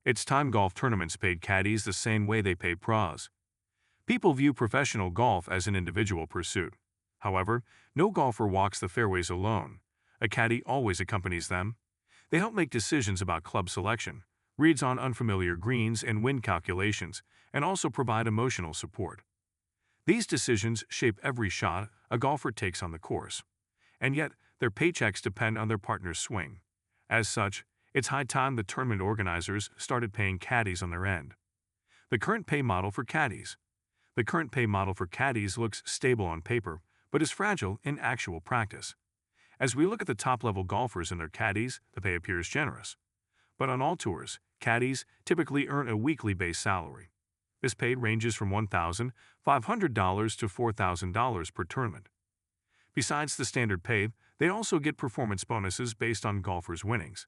It's time golf tournaments paid caddies the same way they pay pros. People view professional golf as an individual pursuit. However, no golfer walks the fairways alone. A caddy always accompanies them. They help make decisions about club selection, reads on unfamiliar greens and wind calculations, and also provide emotional support. These decisions shape every shot a golfer takes on the course. And yet, their paychecks depend on their partner's swing. As such, it's high time the tournament organizers started paying caddies on their end. The current pay model for caddies. The current pay model for caddies looks stable on paper, but is fragile in actual practice. As we look at the top-level golfers and their caddies, the pay appears generous. But on all tours, caddies typically earn a weekly base salary. This pay ranges from $1,500 to $4,000 per tournament. Besides the standard pay, they also get performance bonuses based on golfers' winnings.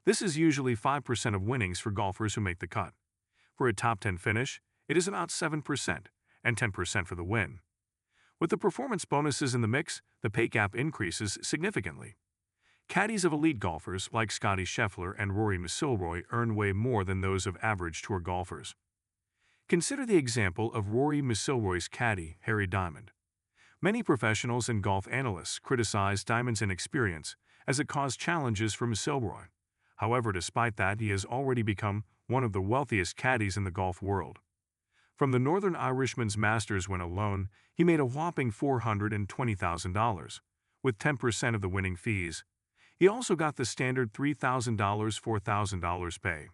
This is usually 5% of winnings for golfers who make the cut. For a top 10 finish, it is about 7% and 10% for the win. With the performance bonuses in the mix, the pay gap increases significantly. Caddies of elite golfers like Scottie Scheffler and Rory McIlroy earn way more than those of average tour golfers. Consider the example of Rory McIlroy's caddy, Harry Diamond. Many professionals and golf analysts criticize Diamond's inexperience as it caused challenges for McIlroy. However, despite that, he has already become one of the wealthiest caddies in the golf world. From the Northern Irishman's Masters win alone, he made a whopping $420,000, with 10% of the winning fees. He also got the standard $3,000, $4,000 pay.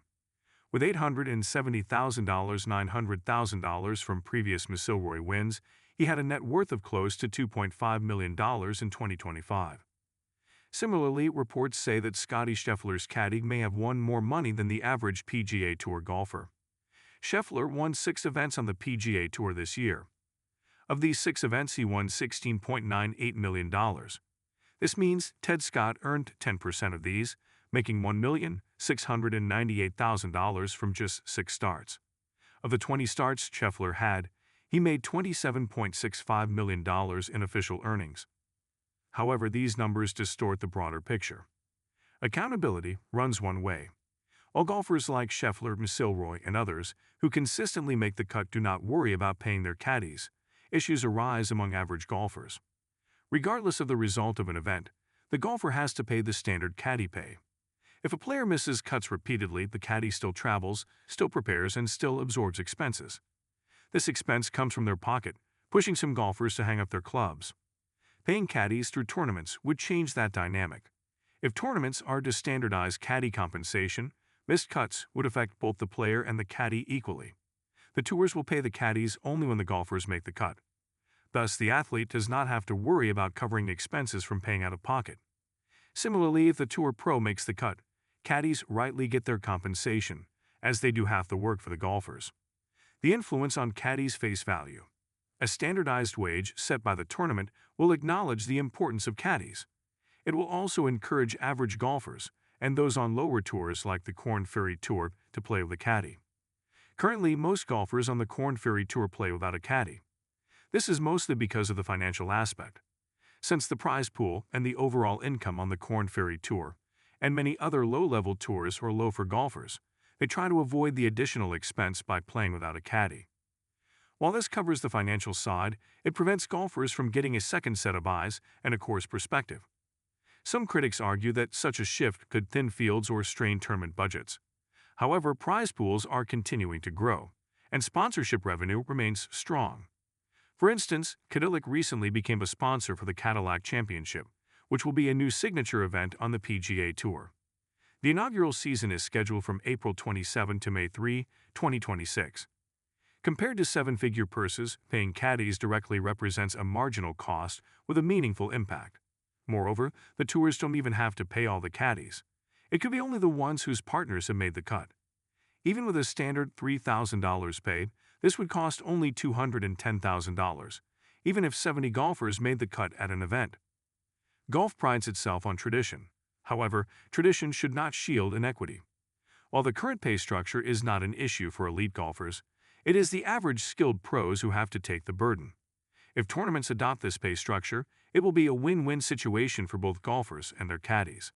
With $870,000, $900,000 from previous McIlroy wins, he had a net worth of close to $2.5 million in 2025. Similarly, reports say that Scottie Scheffler's caddy may have won more money than the average PGA Tour golfer. Scheffler won 6 events on the PGA Tour this year. Of these 6 events, he won $16.98 million. This means Ted Scott earned 10% of these, making $1,698,000 from just 6 starts. Of the 20 starts Scheffler had, he made $27.65 million in official earnings. However, these numbers distort the broader picture. Accountability runs one way. While golfers like Scheffler, McIlroy, and others who consistently make the cut do not worry about paying their caddies, issues arise among average golfers. Regardless of the result of an event, the golfer has to pay the standard caddy pay. If a player misses cuts repeatedly, the caddy still travels, still prepares, and still absorbs expenses. This expense comes from their pocket, pushing some golfers to hang up their clubs. Paying caddies through tournaments would change that dynamic. If tournaments are to standardize caddy compensation, missed cuts would affect both the player and the caddy equally. The tours will pay the caddies only when the golfers make the cut. Thus, the athlete does not have to worry about covering the expenses from paying out of pocket. Similarly, if the tour pro makes the cut, caddies rightly get their compensation, as they do half the work for the golfers. The influence on caddies' face value. A standardized wage set by the tournament will acknowledge the importance of caddies. It will also encourage average golfers and those on lower tours like the Korn Ferry Tour to play with a caddy. Currently, most golfers on the Korn Ferry Tour play without a caddy. This is mostly because of the financial aspect. Since the prize pool and the overall income on the Korn Ferry Tour and many other low-level tours are low for golfers, they try to avoid the additional expense by playing without a caddy. While this covers the financial side, it prevents golfers from getting a second set of eyes and a course perspective. Some critics argue that such a shift could thin fields or strain tournament budgets. However, prize pools are continuing to grow, and sponsorship revenue remains strong. For instance, Cadillac recently became a sponsor for the Cadillac Championship, which will be a new signature event on the PGA Tour. The inaugural season is scheduled from April 27 to May 3, 2026. Compared to 7-figure purses, paying caddies directly represents a marginal cost with a meaningful impact. Moreover, the tours don't even have to pay all the caddies. It could be only the ones whose partners have made the cut. Even with a standard $3,000 pay, this would cost only $210,000, even if 70 golfers made the cut at an event. Golf prides itself on tradition. However, tradition should not shield inequity. While the current pay structure is not an issue for elite golfers, it is the average skilled pros who have to take the burden. If tournaments adopt this pay structure, it will be a win-win situation for both golfers and their caddies.